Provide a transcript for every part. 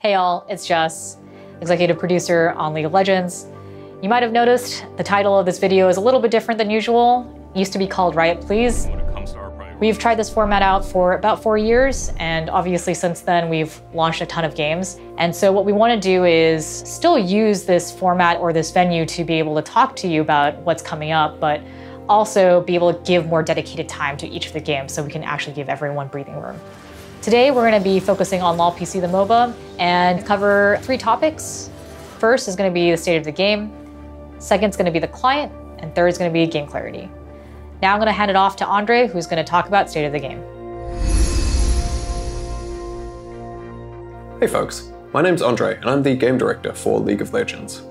Hey all, it's Jess, executive producer on League of Legends. You might have noticed the title of this video is a little bit different than usual. It used to be called Riot Please. We've tried this format out for about 4 years, and obviously since then we've launched a ton of games. And so what we want to do is still use this format or this venue to be able to talk to you about what's coming up, but also be able to give more dedicated time to each of the games so we can actually give everyone breathing room. Today we're going to be focusing on LoL PC the MOBA and cover 3 topics. First is going to be the state of the game, second is going to be the client, and third is going to be game clarity. Now I'm going to hand it off to Andre, who's going to talk about state of the game. Hey folks, my name's Andre and I'm the game director for League of Legends.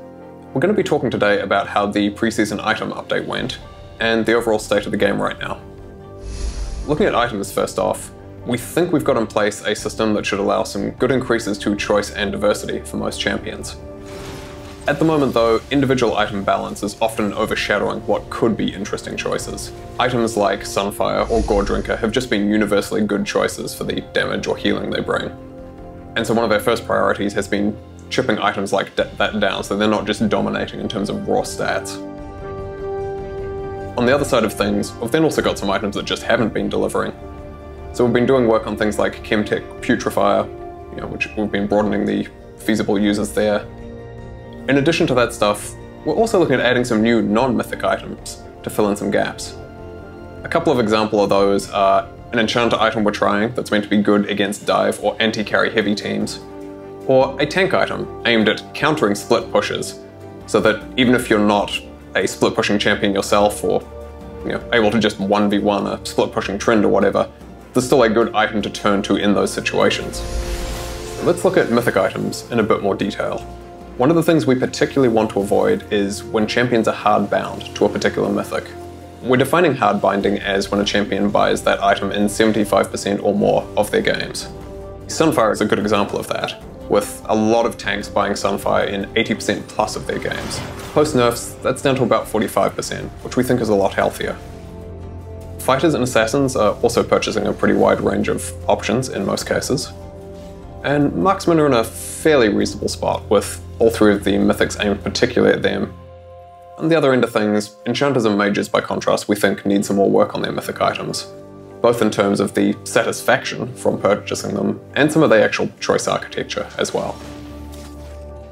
We're going to be talking today about how the preseason item update went and the overall state of the game right now. Looking at items first off, we think we've got in place a system that should allow some good increases to choice and diversity for most champions. At the moment though, individual item balance is often overshadowing what could be interesting choices. Items like Sunfire or Gore Drinker have just been universally good choices for the damage or healing they bring. And so one of our first priorities has been chipping items like that down so they're not just dominating in terms of raw stats. On the other side of things, we've then also got some items that just haven't been delivering. So we've been doing work on things like Chemtech Putrefier, which we've been broadening the feasible users there. In addition to that stuff, we're also looking at adding some new non-mythic items to fill in some gaps. A couple of examples of those are an enchanter item we're trying that's meant to be good against dive or anti-carry heavy teams, or a tank item aimed at countering split pushes, so that even if you're not a split pushing champion yourself or able to just 1v1 a split pushing trend or whatever, there's still a good item to turn to in those situations. Let's look at mythic items in a bit more detail. One of the things we particularly want to avoid is when champions are hard bound to a particular mythic. We're defining hard binding as when a champion buys that item in 75% or more of their games. Sunfire is a good example of that, with a lot of tanks buying Sunfire in 80% plus of their games. Post nerfs, that's down to about 45%, which we think is a lot healthier. Fighters and assassins are also purchasing a pretty wide range of options in most cases. And marksmen are in a fairly reasonable spot, with all 3 of the mythics aimed particularly at them. On the other end of things, enchanters and mages by contrast we think need some more work on their mythic items, both in terms of the satisfaction from purchasing them and some of the actual choice architecture as well.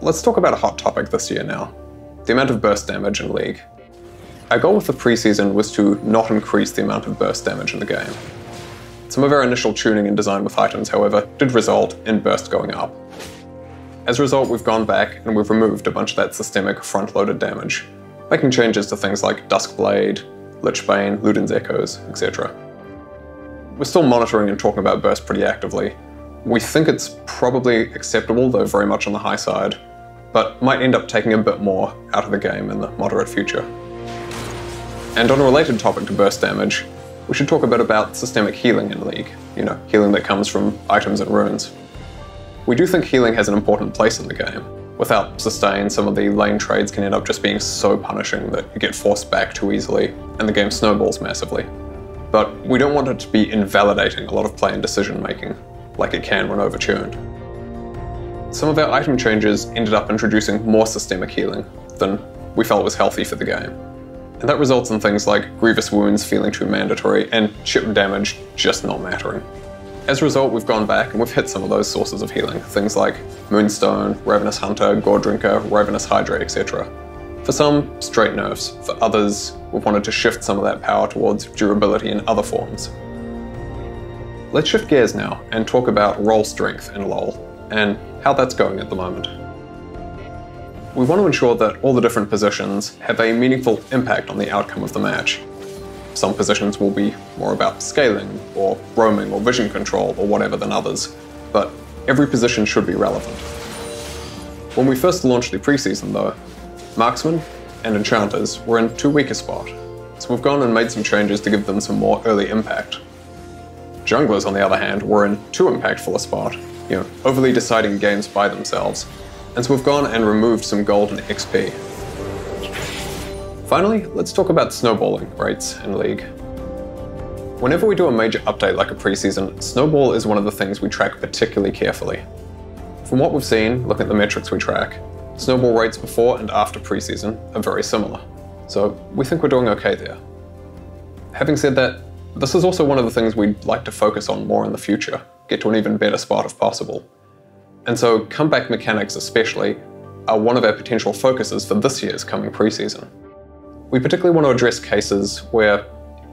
Let's talk about a hot topic this year now, the amount of burst damage in League. Our goal with the preseason was to not increase the amount of burst damage in the game. Some of our initial tuning and design with items, however, did result in burst going up. As a result, we've gone back and we've removed a bunch of that systemic front-loaded damage, making changes to things like Duskblade, Lichbane, Luden's Echoes, etc. We're still monitoring and talking about burst pretty actively. We think it's probably acceptable, though very much on the high side, but might end up taking a bit more out of the game in the moderate future. And on a related topic to burst damage, we should talk a bit about systemic healing in League, healing that comes from items and runes. We do think healing has an important place in the game. Without sustain, some of the lane trades can end up just being so punishing that you get forced back too easily, and the game snowballs massively. But we don't want it to be invalidating a lot of play and decision making, like it can when overtuned. Some of our item changes ended up introducing more systemic healing than we felt was healthy for the game. And that results in things like grievous wounds feeling too mandatory and chip damage just not mattering. As a result, we've gone back and we've hit some of those sources of healing, things like Moonstone, Ravenous Hunter, Gore Drinker, Ravenous Hydra, etc. For some, straight nerfs. For others, we've wanted to shift some of that power towards durability in other forms. Let's shift gears now and talk about role strength in LoL, and how that's going at the moment. We want to ensure that all the different positions have a meaningful impact on the outcome of the match. Some positions will be more about scaling, or roaming, or vision control, or whatever than others, but every position should be relevant. When we first launched the preseason though, marksmen and enchanters were in too weak a spot, so we've gone and made some changes to give them some more early impact. Junglers, on the other hand, were in too impactful a spot, overly deciding games by themselves, and so we've gone and removed some gold and XP. Finally, let's talk about snowballing rates in League. Whenever we do a major update like a preseason, snowball is one of the things we track particularly carefully. From what we've seen, looking at the metrics we track, snowball rates before and after preseason are very similar. So we think we're doing okay there. Having said that, this is also one of the things we'd like to focus on more in the future, get to an even better spot if possible. And so comeback mechanics especially are one of our potential focuses for this year's coming preseason. We particularly want to address cases where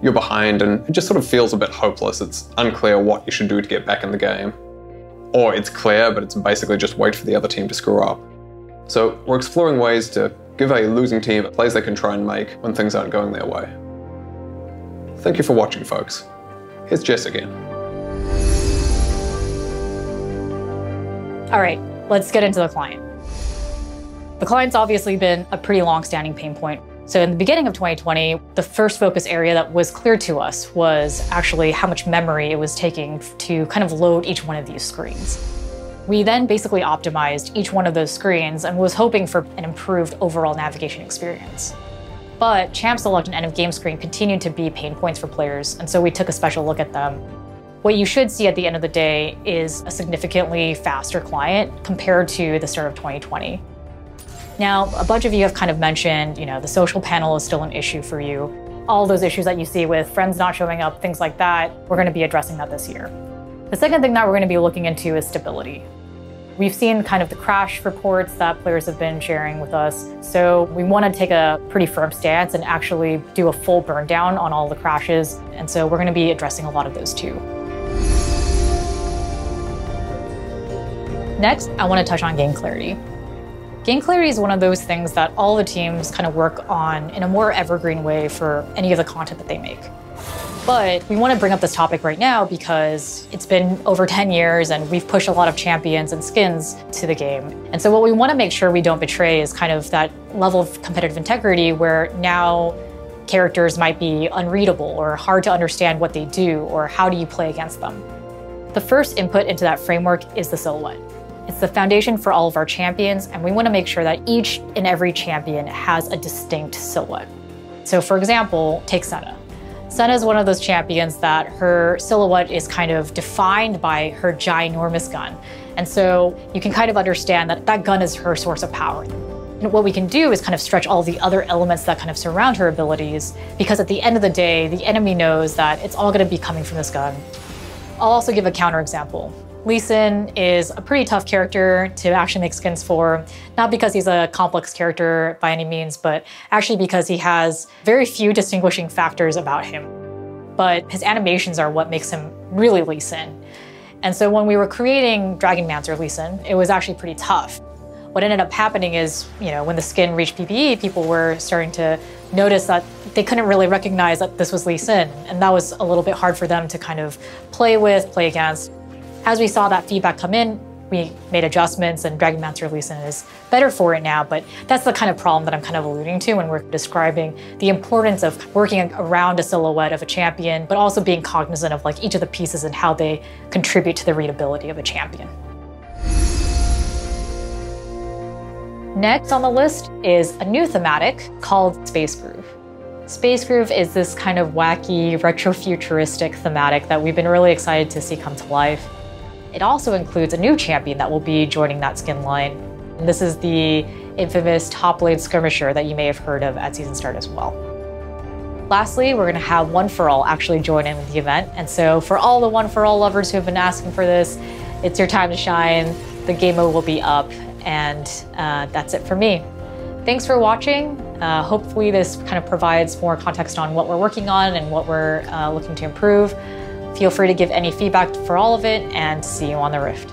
you're behind and it just sort of feels a bit hopeless. It's unclear what you should do to get back in the game. Or it's clear, but it's basically just wait for the other team to screw up. So we're exploring ways to give a losing team plays they can try and make when things aren't going their way. Thank you for watching, folks. Here's Jess again. All right, let's get into the client. The client's obviously been a pretty long-standing pain point. So in the beginning of 2020, the first focus area that was clear to us was actually how much memory it was taking to kind of load each one of these screens. We then basically optimized each one of those screens and was hoping for an improved overall navigation experience. But champ select and end of game screen continued to be pain points for players, and so we took a special look at them. What you should see at the end of the day is a significantly faster client compared to the start of 2020. Now, a bunch of you have kind of mentioned, the social panel is still an issue for you. All those issues that you see with friends not showing up, things like that, we're going to be addressing that this year. The second thing that we're going to be looking into is stability. We've seen kind of the crash reports that players have been sharing with us, so we want to take a pretty firm stance and actually do a full burn down on all the crashes, and so we're going to be addressing a lot of those too. Next, I want to touch on game clarity. Game clarity is one of those things that all the teams kind of work on in a more evergreen way for any of the content that they make. But we want to bring up this topic right now because it's been over 10 years and we've pushed a lot of champions and skins to the game. And so what we want to make sure we don't betray is kind of that level of competitive integrity where now characters might be unreadable or hard to understand what they do or how do you play against them. The first input into that framework is the silhouette. It's the foundation for all of our champions, and we want to make sure that each and every champion has a distinct silhouette. So for example, take Senna. Senna is one of those champions that her silhouette is kind of defined by her ginormous gun. And so you can kind of understand that that gun is her source of power. And what we can do is kind of stretch all the other elements that kind of surround her abilities, because at the end of the day, the enemy knows that it's all going to be coming from this gun. I'll also give a counterexample. Lee Sin is a pretty tough character to actually make skins for, not because he's a complex character by any means, but actually because he has very few distinguishing factors about him. But his animations are what makes him really Lee Sin. And so when we were creating Dragonmancer Lee Sin, it was actually pretty tough. What ended up happening is, when the skin reached PPE, people were starting to notice that they couldn't really recognize that this was Lee Sin. And that was a little bit hard for them to kind of play with, play against. As we saw that feedback come in, we made adjustments and Dragonmancer Lee Sin is better for it now, but that's the kind of problem that I'm kind of alluding to when we're describing the importance of working around a silhouette of a champion, but also being cognizant of each of the pieces and how they contribute to the readability of a champion. Next on the list is a new thematic called Space Groove. Space Groove is this kind of wacky, retro-futuristic thematic that we've been really excited to see come to life. It also includes a new champion that will be joining that skin line. And this is the infamous top lane skirmisher that you may have heard of at season start as well. Lastly, we're going to have One For All actually join in with the event. And so for all the One For All lovers who have been asking for this, it's your time to shine. The game mode will be up, and that's it for me. Thanks for watching. Hopefully this kind of provides more context on what we're working on and what we're looking to improve. Feel free to give any feedback for all of it, and see you on the Rift.